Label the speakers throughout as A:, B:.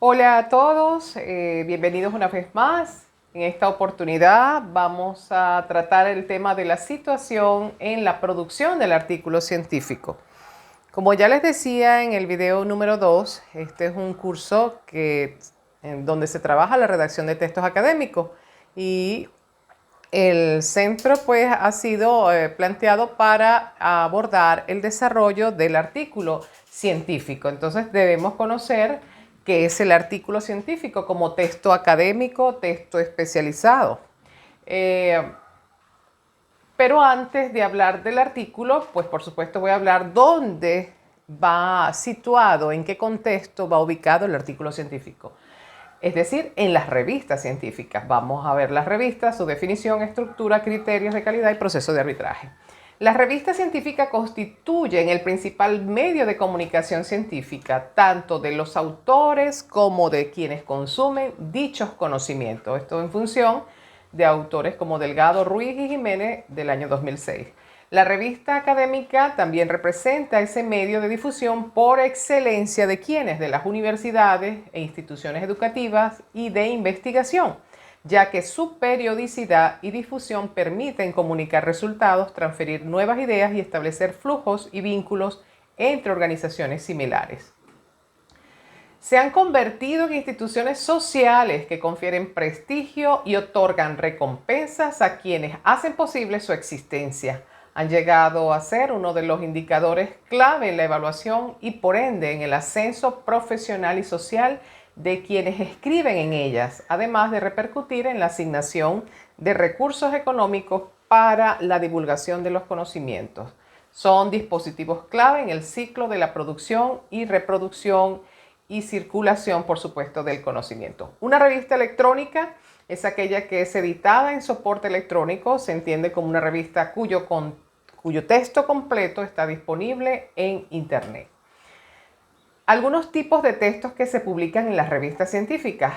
A: Hola a todos, bienvenidos una vez más. En esta oportunidad vamos a tratar el tema de la situación en la producción del artículo científico. Como ya les decía en el video número 2, este es un curso en donde se trabaja la redacción de textos académicos y el centro pues ha sido planteado para abordar el desarrollo del artículo científico. Entonces debemos conocer qué es el artículo científico como texto académico, texto especializado. Eh, pero antes de hablar del artículo, pues por supuesto voy a hablar dónde va situado, en qué contexto va ubicado el artículo científico. Es decir, en las revistas científicas. Vamos a ver las revistas, su definición, estructura, criterios de calidad y proceso de arbitraje. Las revistas científicas constituyen el principal medio de comunicación científica, tanto de los autores como de quienes consumen dichos conocimientos. Esto en función de autores como Delgado, Ruiz y Jiménez del año 2006. La revista académica también representa ese medio de difusión por excelencia de quienes, de las universidades e instituciones educativas y de investigación, ya que su periodicidad y difusión permiten comunicar resultados, transferir nuevas ideas y establecer flujos y vínculos entre organizaciones similares. Se han convertido en instituciones sociales que confieren prestigio y otorgan recompensas a quienes hacen posible su existencia. Han llegado a ser uno de los indicadores clave en la evaluación y por ende en el ascenso profesional y social de quienes escriben en ellas, además de repercutir en la asignación de recursos económicos para la divulgación de los conocimientos. Son dispositivos clave en el ciclo de la producción y reproducción y circulación, por supuesto, del conocimiento. Una revista electrónica es aquella que es editada en soporte electrónico, se entiende como una revista cuyo texto completo está disponible en Internet. Algunos tipos de textos que se publican en las revistas científicas.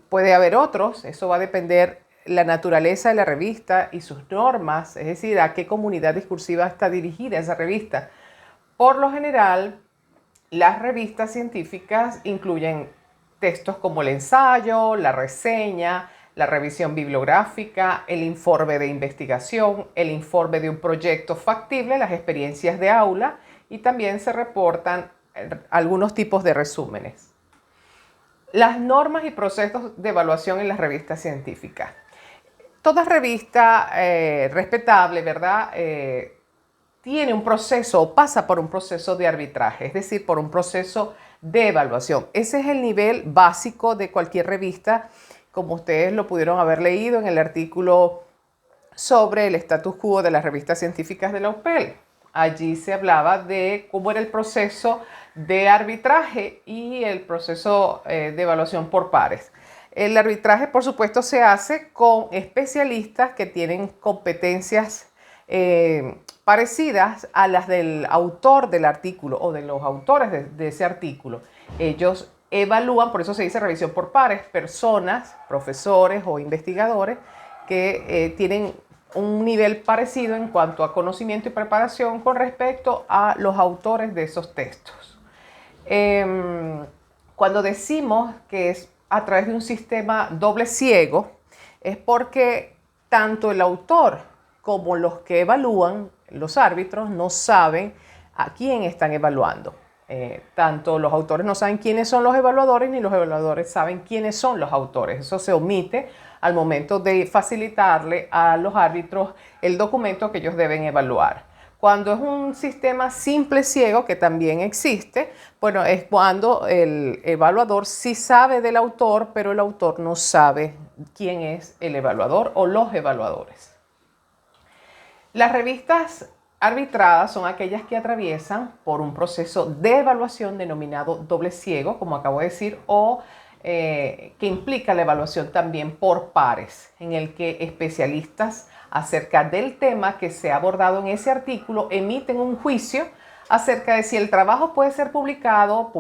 A: Puede haber otros, eso va a depender la naturaleza de la revista y sus normas, es decir, a qué comunidad discursiva está dirigida esa revista. Por lo general, las revistas científicas incluyen textos como el ensayo, la reseña, la revisión bibliográfica, el informe de investigación, el informe de un proyecto factible, las experiencias de aula y también se reportan algunos tipos de resúmenes. Las normas y procesos de evaluación en las revistas científicas. Toda revista respetable, ¿verdad? Tiene un proceso o pasa por un proceso de arbitraje, es decir, por un proceso de evaluación. Ese es el nivel básico de cualquier revista, como ustedes lo pudieron haber leído en el artículo sobre el status quo de las revistas científicas de la UPEL. Allí se hablaba de cómo era el proceso de arbitraje y el proceso de evaluación por pares. El arbitraje, por supuesto, se hace con especialistas que tienen competencias parecidas a las del autor del artículo o de los autores de ese artículo. Ellos evalúan, por eso se dice revisión por pares, personas, profesores o investigadores que tienen un nivel parecido en cuanto a conocimiento y preparación con respecto a los autores de esos textos. Cuando decimos que es a través de un sistema doble ciego, es porque tanto el autor como los que evalúan, los árbitros, no saben a quién están evaluando. Tanto los autores no saben quiénes son los evaluadores, ni los evaluadores saben quiénes son los autores. Eso se omite al momento de facilitarle a los árbitros el documento que ellos deben evaluar. Cuando es un sistema simple ciego, que también existe, bueno, es cuando el evaluador sí sabe del autor, pero el autor no sabe quién es el evaluador o los evaluadores. Las revistas arbitradas son aquellas que atraviesan por un proceso de evaluación denominado doble ciego, como acabo de decir, o que implica la evaluación también por pares, en el que especialistas acerca del tema que se ha abordado en ese artículo emiten un juicio acerca de si el trabajo puede ser publicado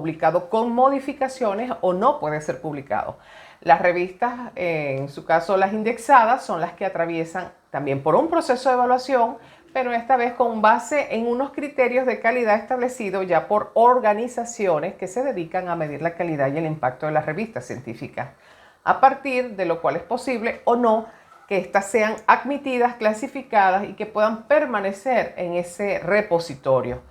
A: con modificaciones o no puede ser publicado. Las revistas, en su caso las indexadas, son las que atraviesan también por un proceso de evaluación, pero esta vez con base en unos criterios de calidad establecidos ya por organizaciones que se dedican a medir la calidad y el impacto de las revistas científicas, a partir de lo cual es posible o no que éstas sean admitidas, clasificadas y que puedan permanecer en ese repositorio.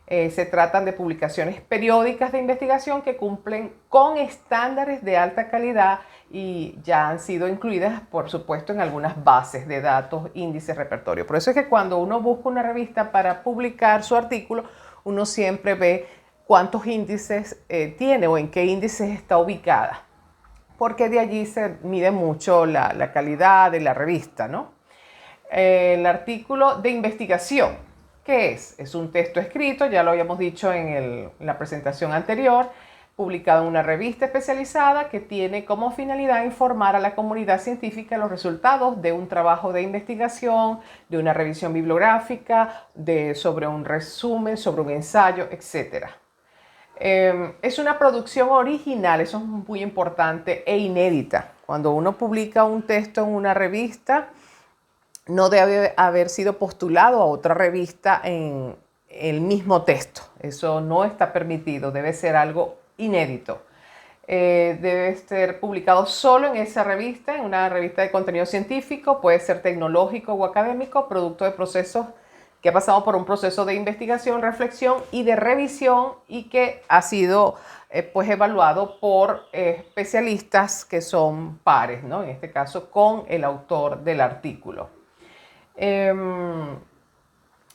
A: Se tratan de publicaciones periódicas de investigación que cumplen con estándares de alta calidad y ya han sido incluidas, por supuesto, en algunas bases de datos, índices, repertorio. Por eso es que cuando uno busca una revista para publicar su artículo, uno siempre ve cuántos índices tiene o en qué índices está ubicada, porque de allí se mide mucho la calidad de la revista, ¿no? El artículo de investigación. ¿Qué es? Es un texto escrito, ya lo habíamos dicho en la presentación anterior, publicado en una revista especializada que tiene como finalidad informar a la comunidad científica los resultados de un trabajo de investigación, de una revisión bibliográfica, sobre un resumen, sobre un ensayo, etc. Es una producción original, eso es muy importante, e inédita. Cuando uno publica un texto en una revista, no debe haber sido postulado a otra revista en el mismo texto. Eso no está permitido, debe ser algo inédito. Debe ser publicado solo en esa revista, en una revista de contenido científico, puede ser tecnológico o académico, producto de procesos que ha pasado por un proceso de investigación, reflexión y de revisión y que ha sido pues evaluado por especialistas que son pares, ¿no? En este caso con el autor del artículo. Es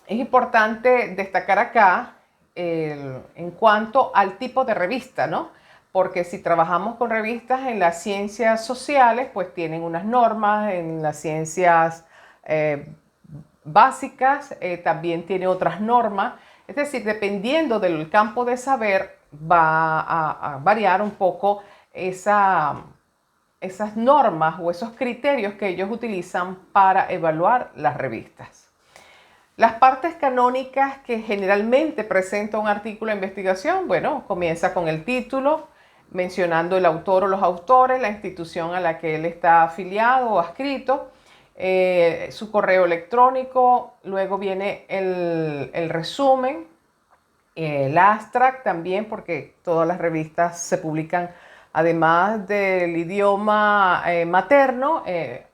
A: importante destacar acá en cuanto al tipo de revista, ¿no? Porque si trabajamos con revistas en las ciencias sociales, pues tienen unas normas, en las ciencias básicas también tiene otras normas. Es decir, dependiendo del campo de saber, va a variar un poco esas normas o esos criterios que ellos utilizan para evaluar las revistas. Las partes canónicas que generalmente presenta un artículo de investigación, bueno, comienza con el título, mencionando el autor o los autores, la institución a la que él está afiliado o adscrito, su correo electrónico, luego viene el resumen, el abstract también, porque todas las revistas se publican además del idioma materno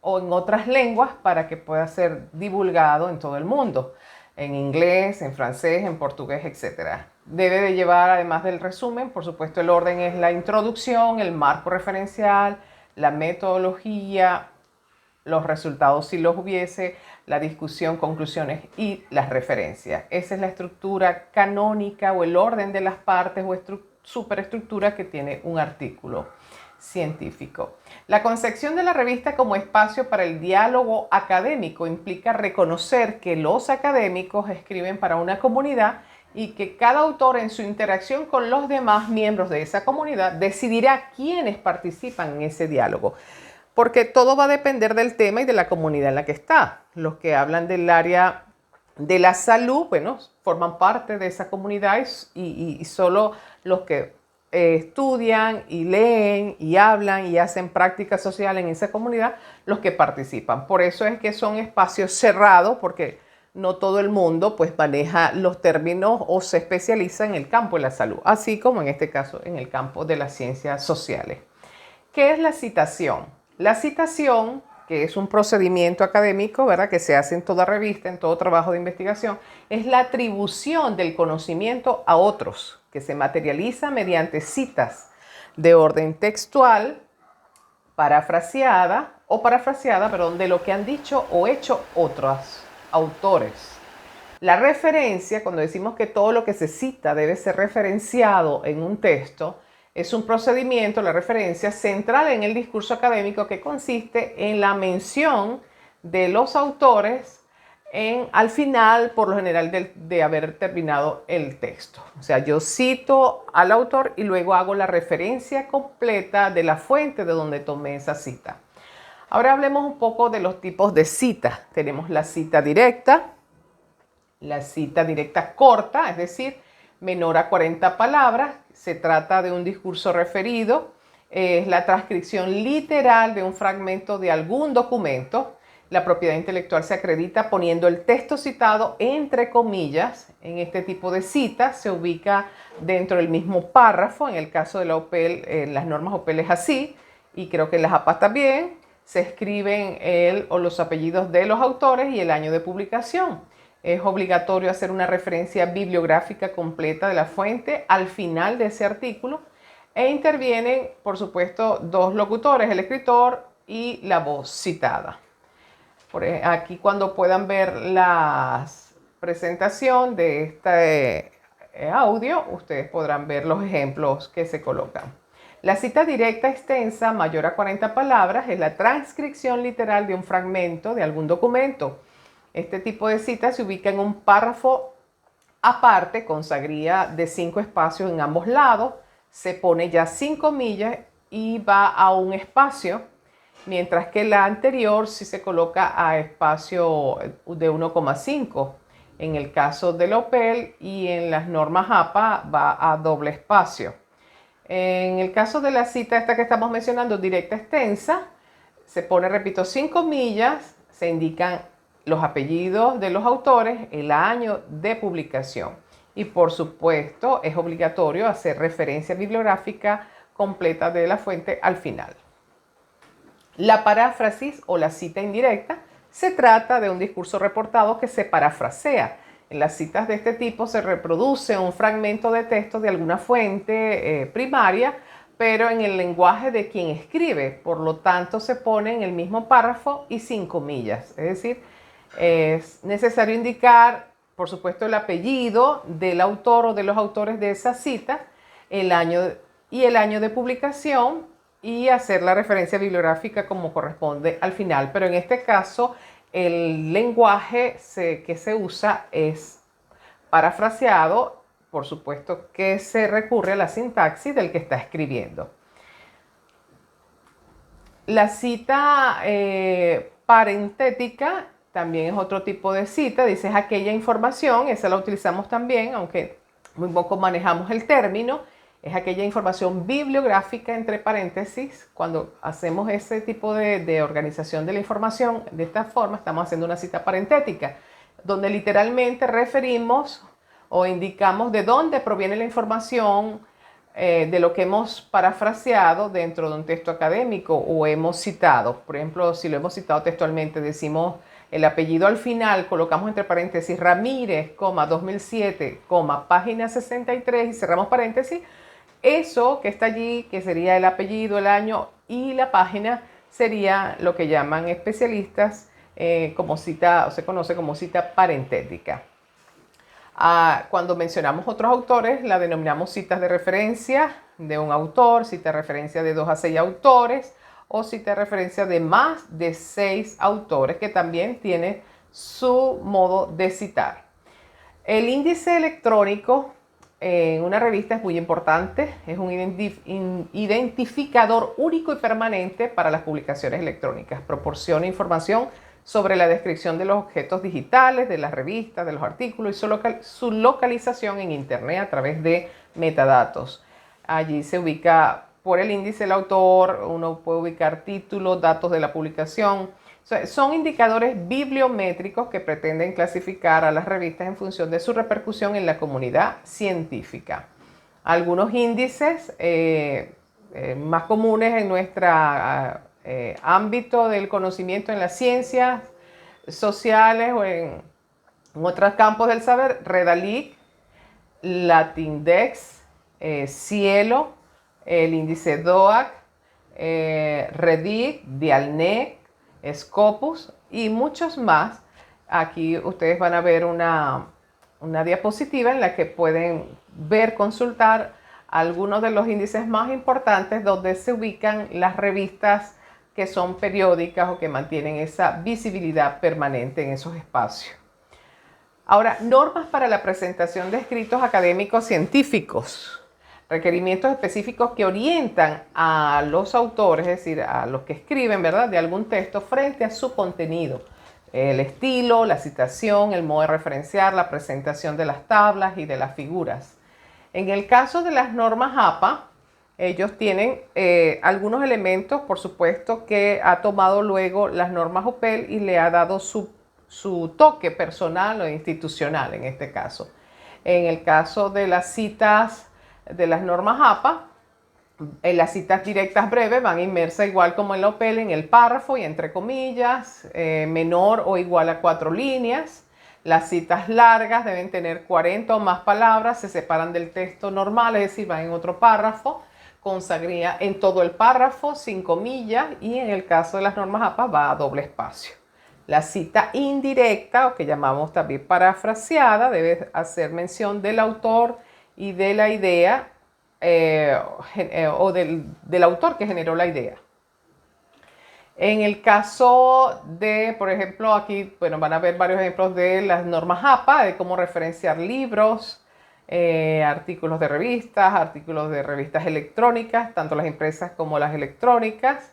A: o en otras lenguas para que pueda ser divulgado en todo el mundo, en inglés, en francés, en portugués, etc. Debe de llevar, además del resumen, por supuesto el orden es la introducción, el marco referencial, la metodología, los resultados si los hubiese, la discusión, conclusiones y las referencias. Esa es la estructura canónica o el orden de las partes o superestructura que tiene un artículo científico. La concepción de la revista como espacio para el diálogo académico implica reconocer que los académicos escriben para una comunidad y que cada autor en su interacción con los demás miembros de esa comunidad decidirá quiénes participan en ese diálogo. Porque todo va a depender del tema y de la comunidad en la que está. Los que hablan del área de la salud, bueno, forman parte de esa comunidad y solo los que estudian y leen y hablan y hacen práctica social en esa comunidad, los que participan. Por eso es que son espacios cerrados, porque no todo el mundo pues maneja los términos o se especializa en el campo de la salud, así como en este caso en el campo de las ciencias sociales. ¿Qué es la citación? La citación, que es un procedimiento académico, ¿verdad?, que se hace en toda revista, en todo trabajo de investigación, es la atribución del conocimiento a otros, que se materializa mediante citas de orden textual, parafraseada, de lo que han dicho o hecho otros autores. La referencia, cuando decimos que todo lo que se cita debe ser referenciado en un texto, es un procedimiento, la referencia, central en el discurso académico que consiste en la mención de los autores al final, por lo general, de haber terminado el texto. O sea, yo cito al autor y luego hago la referencia completa de la fuente de donde tomé esa cita. Ahora hablemos un poco de los tipos de cita. Tenemos la cita directa corta, es decir, menor a 40 palabras. Se trata de un discurso referido, es la transcripción literal de un fragmento de algún documento. La propiedad intelectual se acredita poniendo el texto citado entre comillas. En este tipo de citas se ubica dentro del mismo párrafo. En el caso de la OPEL, las normas OPEL es así, y creo que en las APA también. Se escriben el o los apellidos de los autores y el año de publicación. Es obligatorio hacer una referencia bibliográfica completa de la fuente al final de ese artículo, e intervienen, por supuesto, dos locutores, el escritor y la voz citada. Aquí, cuando puedan ver la presentación de este audio, ustedes podrán ver los ejemplos que se colocan. La cita directa extensa mayor a 40 palabras es la transcripción literal de un fragmento de algún documento. Este tipo de cita se ubica en un párrafo aparte con sagría de 5 espacios en ambos lados. Se pone ya 5 comillas y va a un espacio, mientras que la anterior sí se coloca a espacio de 1,5. En el caso del OPEL y en las normas APA va a doble espacio. En el caso de la cita esta que estamos mencionando, directa extensa, se pone, repito, 5 comillas, se indican los apellidos de los autores, el año de publicación. Y por supuesto es obligatorio hacer referencia bibliográfica completa de la fuente al final. La paráfrasis o la cita indirecta se trata de un discurso reportado que se parafrasea. En las citas de este tipo se reproduce un fragmento de texto de alguna fuente primaria, pero en el lenguaje de quien escribe. Por lo tanto, se pone en el mismo párrafo y sin comillas. Es decir, es necesario indicar, por supuesto, el apellido del autor o de los autores de esa cita, el año de publicación, y hacer la referencia bibliográfica como corresponde al final. Pero en este caso, el lenguaje que se usa es parafraseado, por supuesto que se recurre a la sintaxis del que está escribiendo. La cita parentética también es otro tipo de cita, dice es aquella información, esa la utilizamos también, aunque muy poco manejamos el término, es aquella información bibliográfica entre paréntesis. Cuando hacemos ese tipo de organización de la información de esta forma, estamos haciendo una cita parentética, donde literalmente referimos o indicamos de dónde proviene la información de lo que hemos parafraseado dentro de un texto académico o hemos citado. Por ejemplo, si lo hemos citado textualmente, decimos el apellido al final, colocamos entre paréntesis Ramírez, 2007, página 63 y cerramos paréntesis. Eso que está allí, que sería el apellido, el año y la página, sería lo que llaman especialistas como cita, o se conoce como cita parentética. Cuando mencionamos otros autores, la denominamos citas de referencia de un autor, cita de referencia de 2 a 6 autores o cita de referencia de más de 6 autores, que también tiene su modo de citar. El índice electrónico en una revista es muy importante, es un identificador único y permanente para las publicaciones electrónicas. Proporciona información sobre la descripción de los objetos digitales, de las revistas, de los artículos y su localización en Internet a través de metadatos. Allí se ubica por el índice del autor, uno puede ubicar títulos, datos de la publicación. Son indicadores bibliométricos que pretenden clasificar a las revistas en función de su repercusión en la comunidad científica. Algunos índices más comunes en nuestro ámbito del conocimiento en las ciencias sociales o en otros campos del saber: Redalyc, Latindex, Cielo, el índice DOAC, Redic, Dialnet, Scopus y muchos más. Aquí ustedes van a ver una diapositiva en la que pueden ver, consultar algunos de los índices más importantes donde se ubican las revistas que son periódicas o que mantienen esa visibilidad permanente en esos espacios. Ahora, normas para la presentación de escritos académicos científicos. Requerimientos específicos que orientan a los autores, es decir, a los que escriben, ¿verdad?, de algún texto frente a su contenido. El estilo, la citación, el modo de referenciar, la presentación de las tablas y de las figuras. En el caso de las normas APA, Ellos tienen algunos elementos, por supuesto, que ha tomado luego las normas OPEL y le ha dado su toque personal o institucional en este caso. En el caso de las citas de las normas APA, en las citas directas breves van inmersas igual como en la OPEL en el párrafo y entre comillas, menor o igual a 4 líneas. Las citas largas deben tener 40 o más palabras, se separan del texto normal, es decir, van en otro párrafo, consagraría en todo el párrafo, sin comillas, y en el caso de las normas APA va a doble espacio. La cita indirecta, o que llamamos también parafraseada, debe hacer mención del autor y de la idea o del autor que generó la idea. En el caso de, por ejemplo, aquí bueno, van a ver varios ejemplos de las normas APA, de cómo referenciar libros, artículos de revistas electrónicas, tanto las impresas como las electrónicas.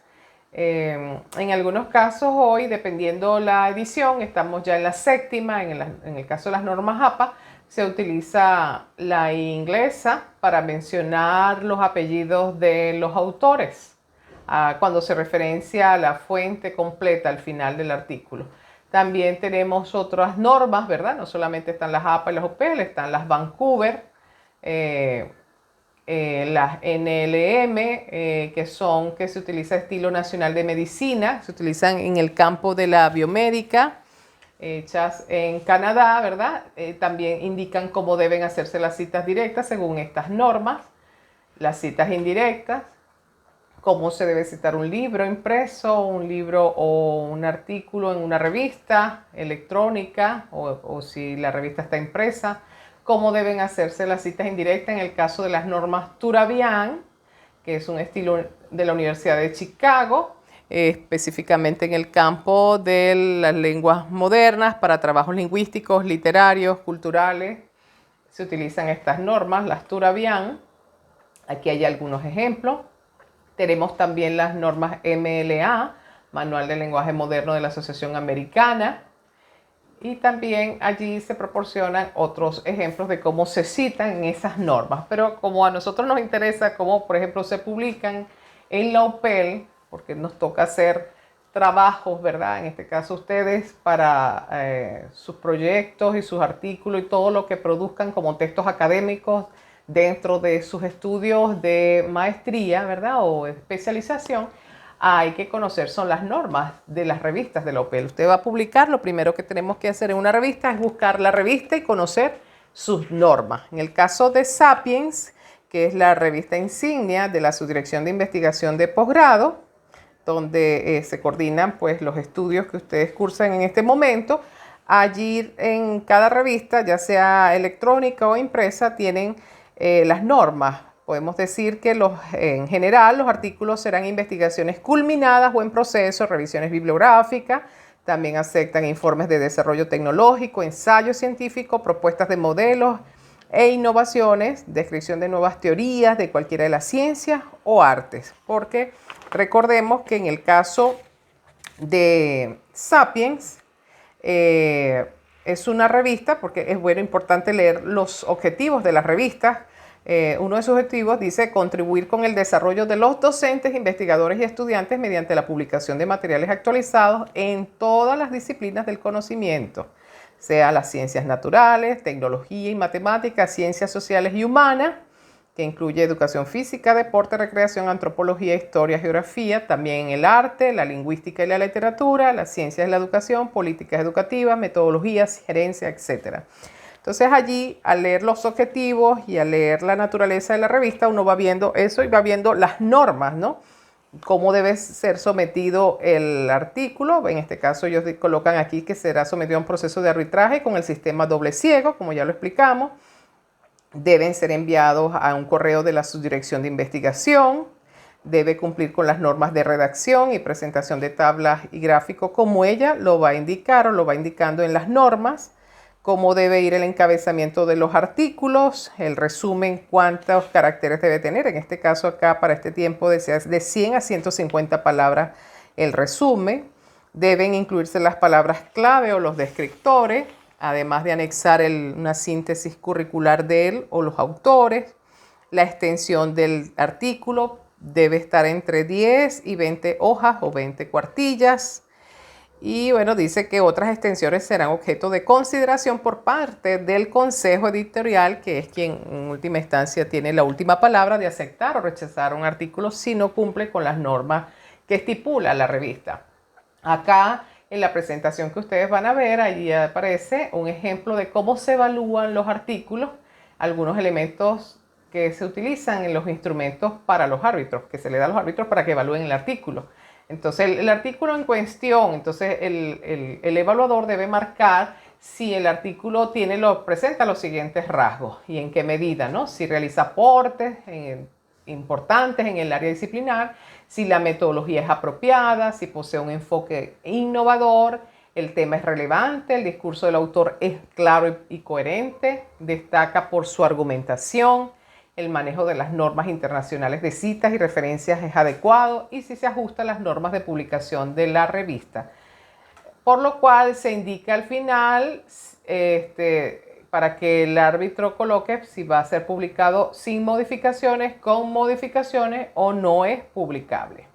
A: En algunos casos hoy, dependiendo la edición, estamos ya en la séptima, en el caso de las normas APA, se utiliza la inglesa para mencionar los apellidos de los autores, cuando se referencia a la fuente completa al final del artículo. También tenemos otras normas, ¿verdad? No solamente están las APA y las OPEL, están las Vancouver, las NLM, que se utiliza estilo nacional de medicina, se utilizan en el campo de la biomédica, hechas en Canadá, ¿verdad? También indican cómo deben hacerse las citas directas según estas normas, las citas indirectas, cómo se debe citar un libro impreso, un libro o un artículo en una revista electrónica o si la revista está impresa, cómo deben hacerse las citas indirectas en el caso de las normas Turabian, que es un estilo de la Universidad de Chicago, específicamente en el campo de las lenguas modernas para trabajos lingüísticos, literarios, culturales. Se utilizan estas normas, las Turabian. Aquí hay algunos ejemplos. Tenemos también las normas MLA, Manual de Lenguaje Moderno de la Asociación Americana. Y también allí se proporcionan otros ejemplos de cómo se citan en esas normas. Pero como a nosotros nos interesa cómo, por ejemplo, se publican en la OPEL, porque nos toca hacer trabajos, ¿verdad? En este caso ustedes para sus proyectos y sus artículos y todo lo que produzcan como textos académicos dentro de sus estudios de maestría, ¿verdad? O especialización, hay que conocer son las normas de las revistas de la OPEL. Usted va a publicar, lo primero que tenemos que hacer en una revista es buscar la revista y conocer sus normas. En el caso de Sapiens, que es la revista insignia de la Subdirección de Investigación de Posgrado, donde se coordinan pues, los estudios que ustedes cursan en este momento, allí en cada revista, ya sea electrónica o impresa, tienen las normas. Podemos decir que en general los artículos serán investigaciones culminadas o en proceso, revisiones bibliográficas, también aceptan informes de desarrollo tecnológico, ensayos científicos, propuestas de modelos e innovaciones, descripción de nuevas teorías de cualquiera de las ciencias o artes. Porque recordemos que en el caso de Sapiens, es una revista, porque es bueno, importante leer los objetivos de las revistas. Uno de sus objetivos dice contribuir con el desarrollo de los docentes, investigadores y estudiantes mediante la publicación de materiales actualizados en todas las disciplinas del conocimiento, sea las ciencias naturales, tecnología y matemáticas, ciencias sociales y humanas, que incluye educación física, deporte, recreación, antropología, historia, geografía, también el arte, la lingüística y la literatura, las ciencias de la educación, políticas educativas, metodologías, gerencia, etc. Entonces allí, al leer los objetivos y al leer la naturaleza de la revista, uno va viendo eso y va viendo las normas, ¿no? Cómo debe ser sometido el artículo. En este caso ellos colocan aquí que será sometido a un proceso de arbitraje con el sistema doble ciego, como ya lo explicamos. Deben ser enviados a un correo de la Subdirección de Investigación, debe cumplir con las normas de redacción y presentación de tablas y gráficos como ella lo va a indicar o lo va indicando en las normas, cómo debe ir el encabezamiento de los artículos, el resumen, cuántos caracteres debe tener, en este caso acá para este tiempo de 100 a 150 palabras el resumen, deben incluirse las palabras clave o los descriptores, además de anexar una síntesis curricular de él o los autores, La extensión del artículo debe estar entre 10 y 20 hojas o 20 cuartillas. Y bueno, dice que otras extensiones serán objeto de consideración por parte del Consejo Editorial, que es quien en última instancia tiene la última palabra de aceptar o rechazar un artículo si no cumple con las normas que estipula la revista. Acá en la presentación que ustedes van a ver, allí aparece un ejemplo de cómo se evalúan los artículos, algunos elementos que se utilizan en los instrumentos para los árbitros, que se le da a los árbitros para que evalúen el artículo. Entonces, el artículo en cuestión, entonces el evaluador debe marcar si el artículo presenta los siguientes rasgos y en qué medida, ¿no? Si realiza aportes importantes en el área disciplinar, si la metodología es apropiada, si posee un enfoque innovador, el tema es relevante, el discurso del autor es claro y coherente, destaca por su argumentación, el manejo de las normas internacionales de citas y referencias es adecuado y si se ajusta a las normas de publicación de la revista. Por lo cual se indica al final para que el árbitro coloque si va a ser publicado sin modificaciones, con modificaciones o no es publicable.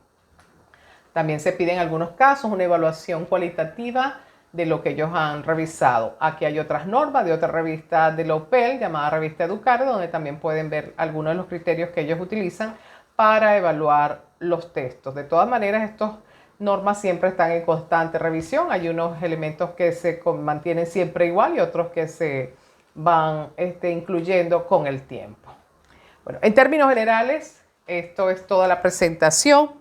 A: También se pide en algunos casos una evaluación cualitativa de lo que ellos han revisado. Aquí hay otras normas de otra revista de la OPEL llamada Revista Educar, donde también pueden ver algunos de los criterios que ellos utilizan para evaluar los textos. De todas maneras, estas normas siempre están en constante revisión. Hay unos elementos que se mantienen siempre igual y otros que se van incluyendo con el tiempo. Bueno, en términos generales, esto es toda la presentación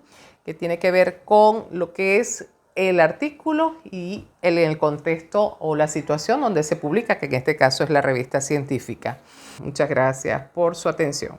A: que tiene que ver con lo que es el artículo y el contexto o la situación donde se publica, que en este caso es la revista científica. Muchas gracias por su atención.